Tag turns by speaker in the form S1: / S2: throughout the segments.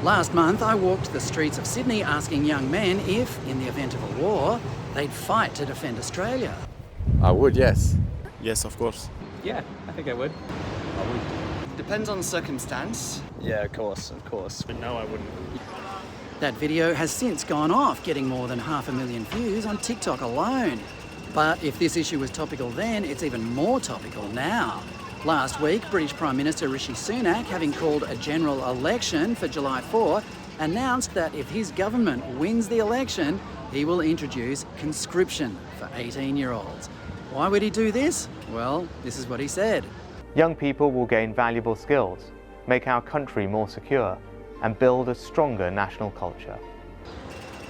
S1: Last month, I walked the streets of Sydney asking young men if, in the event of a war, they'd fight to defend Australia.
S2: I would, yes.
S3: Yes, of course.
S4: Yeah, I think I would.
S3: I would.
S5: Depends on circumstance.
S4: Yeah, of course.
S3: But no, I wouldn't.
S1: That video has since gone off, getting more than 500,000 views on TikTok alone. But if this issue was topical then, it's even more topical now. Last week, British Prime Minister Rishi Sunak, having called a general election for July 4, announced that if his government wins the election, he will introduce conscription for 18-year-olds. Why would he do this? Well, this is what he said.
S6: Young people will gain valuable skills, make our country more secure, and build a stronger national culture.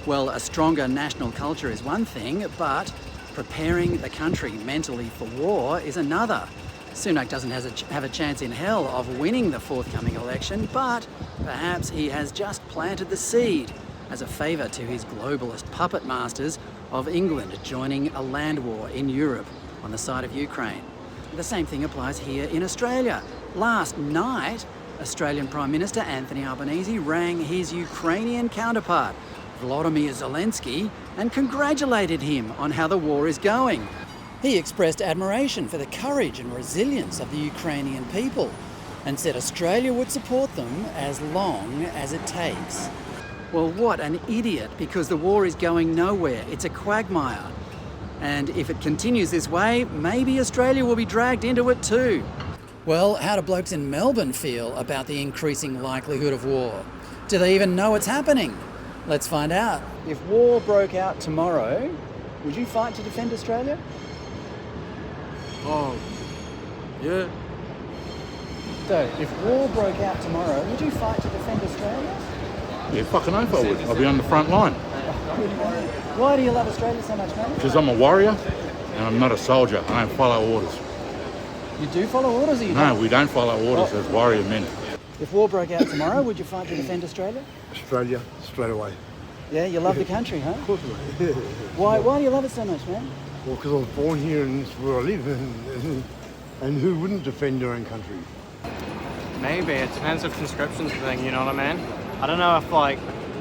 S1: Well, a stronger national culture is one thing, but preparing the country mentally for war is another. Sunak doesn't have a chance in hell of winning the forthcoming election, but perhaps he has just planted the seed as a favour to his globalist puppet masters of England joining a land war in Europe on the side of Ukraine. The same thing applies here in Australia. Last night, Australian Prime Minister Anthony Albanese rang his Ukrainian counterpart, Volodymyr Zelensky, and congratulated him on how the war is going. He expressed admiration for the courage and resilience of the Ukrainian people and said Australia would support them as long as it takes. Well, what an idiot, because the war is going nowhere. It's a quagmire. And if it continues this way, maybe Australia will be dragged into it too. Well, how do blokes in Melbourne feel about the increasing likelihood of war? Do they even know it's happening? Let's find out. If war broke out tomorrow, would you fight to defend Australia?
S3: Oh, yeah.
S1: So, if war broke out tomorrow, would you fight to defend Australia?
S7: Yeah, fucking oath I would. I'll be on the front line.
S1: Why do you love Australia so much, mate?
S7: Because I'm a warrior and I'm not a soldier. I don't follow orders.
S1: You do follow orders, or you
S7: No,
S1: don't?
S7: we don't follow orders as warrior men.
S1: If war broke out tomorrow, would you fight to defend Australia?
S2: Australia, straight away.
S1: Yeah, you love the country, huh?
S2: Of course, mate.
S1: Why do you love it so much, man?
S2: Well, because I was born here and it's where I live, and who wouldn't defend their own country?
S4: Maybe. It depends if conscription's the thing, you know what I mean? I don't know if, I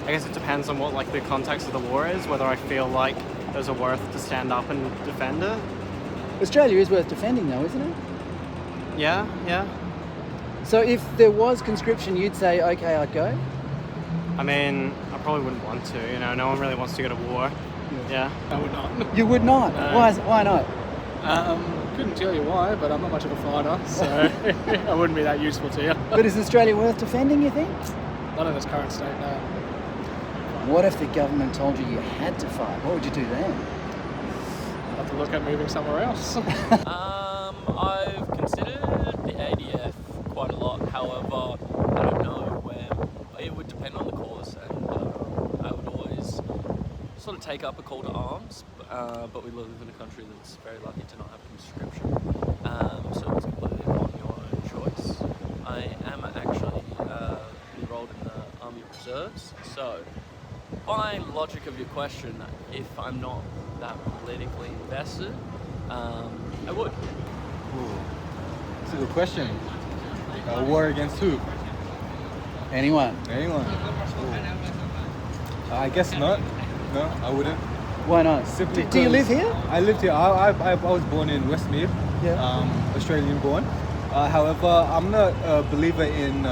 S4: guess it depends on what, the context of the war is, whether I feel like there's a worth to stand up and defend it.
S1: Australia is worth defending, though, isn't it?
S4: Yeah.
S1: So if there was conscription, you'd say, okay, I'd go?
S4: I mean, I probably wouldn't want to, no one really wants to go to war. Yeah.
S8: I would not.
S1: You would not?
S8: No.
S1: Why not?
S8: Couldn't tell you why, but I'm not much of a fighter, so I wouldn't be that useful to you.
S1: But is Australia worth defending, you think?
S8: Not in its current state, no.
S1: What if the government told you you had to fight? What would you do then?
S8: I'd have to look at moving somewhere else.
S9: I've considered the ADF quite a lot. However, I don't know where. It would depend on the cause, and I would always sort of take up a call to arms. But we live in a country that's very lucky to not have conscription, so it's completely on your own choice. I am actually enrolled in the Army Reserves, so by logic of your question, if I'm not that politically invested, I would.
S10: That's a good question. War against who?
S1: Anyone?
S10: I guess not. No, I wouldn't.
S1: Why not?
S10: Simply
S1: Do you live here?
S10: I lived here. I was born in Westmead, Australian born. However, I'm not a believer in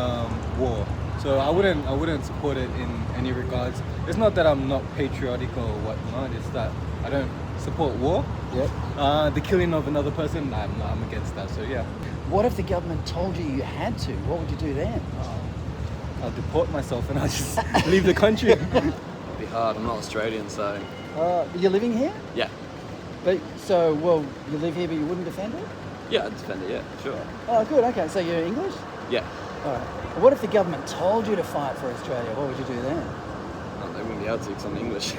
S10: war, so I wouldn't support it in any regards. It's not that I'm not patriotic or whatnot. It's that I don't support war.
S1: Yep.
S10: The killing of another person, I'm against that. So yeah.
S1: What if the government told you had to? What would you do then?
S10: I'll deport myself and I'll just leave the country.
S5: It'd be hard. I'm not Australian, so.
S1: You're living here?
S5: Yeah.
S1: You live here but you wouldn't defend it?
S5: Yeah, I'd defend it, yeah, sure.
S1: Oh, good, okay, so you're English?
S5: Yeah.
S1: All right. What if the government told you to fight for Australia? What would you do then?
S5: No, they wouldn't be able to because I'm English.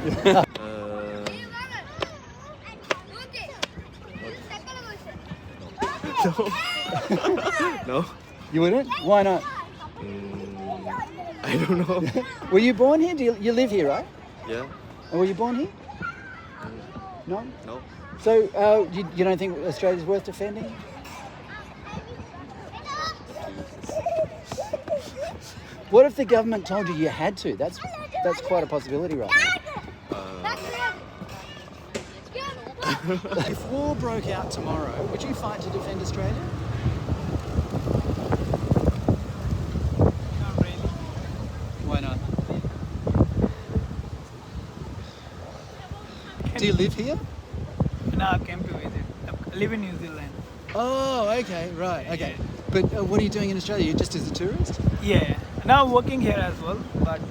S5: No.
S1: You wouldn't? Why not?
S5: I don't know.
S1: Were you born here? You live here, right?
S5: Yeah.
S1: And were you born here? No?
S5: No.
S1: So you don't think Australia's worth defending? What if the government told you you had to? That's quite a possibility right now. If war broke out tomorrow, would you fight to defend Australia?
S11: Not really.
S1: Why not? Do you live here?
S11: No, I came to visit. I live in New Zealand.
S1: Oh, okay, right, okay. But what are you doing in Australia? You just as a tourist?
S11: Yeah. Now I'm working here as well, but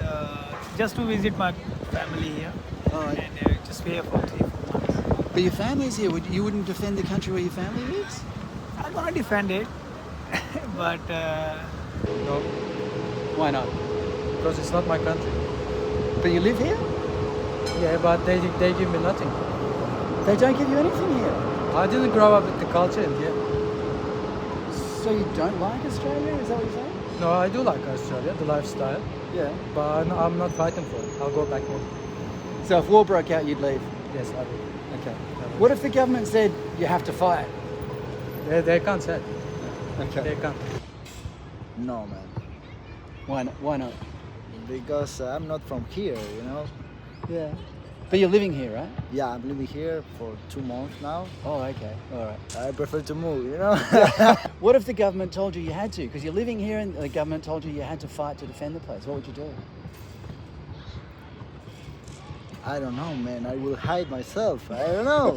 S11: just to visit my family here.
S1: Oh, right.
S11: And just here for 3-4 months.
S1: But your family's here. You wouldn't defend the country where your family lives?
S11: I'm gonna defend it, but
S3: No,
S1: Why not?
S3: because it's not my country.
S1: But you live here?
S3: Yeah, but they give me nothing.
S1: They don't give you anything here.
S3: I didn't grow up with the culture in here.
S1: So you don't like Australia? Is that what you're saying?
S3: No, I do like Australia, the lifestyle,
S1: Yeah.
S3: but I'm not fighting for it. I'll go back home.
S1: So if war broke out, you'd leave?
S3: Yes, I will.
S1: Okay. What if the government said you have to fight?
S3: They can't say.
S1: Okay.
S3: They can't.
S12: No, man.
S1: Why not? Why not?
S12: Because I'm not from here, you know.
S1: Yeah. But you're living here, right?
S12: Yeah, I'm living here for 2 months now.
S1: Oh, okay. All right.
S12: I prefer to move, you know.
S1: What if the government told you you had to? Because you're living here and the government told you you had to fight to defend the place. What would you do?
S12: I don't know, man. I will hide myself. I don't know.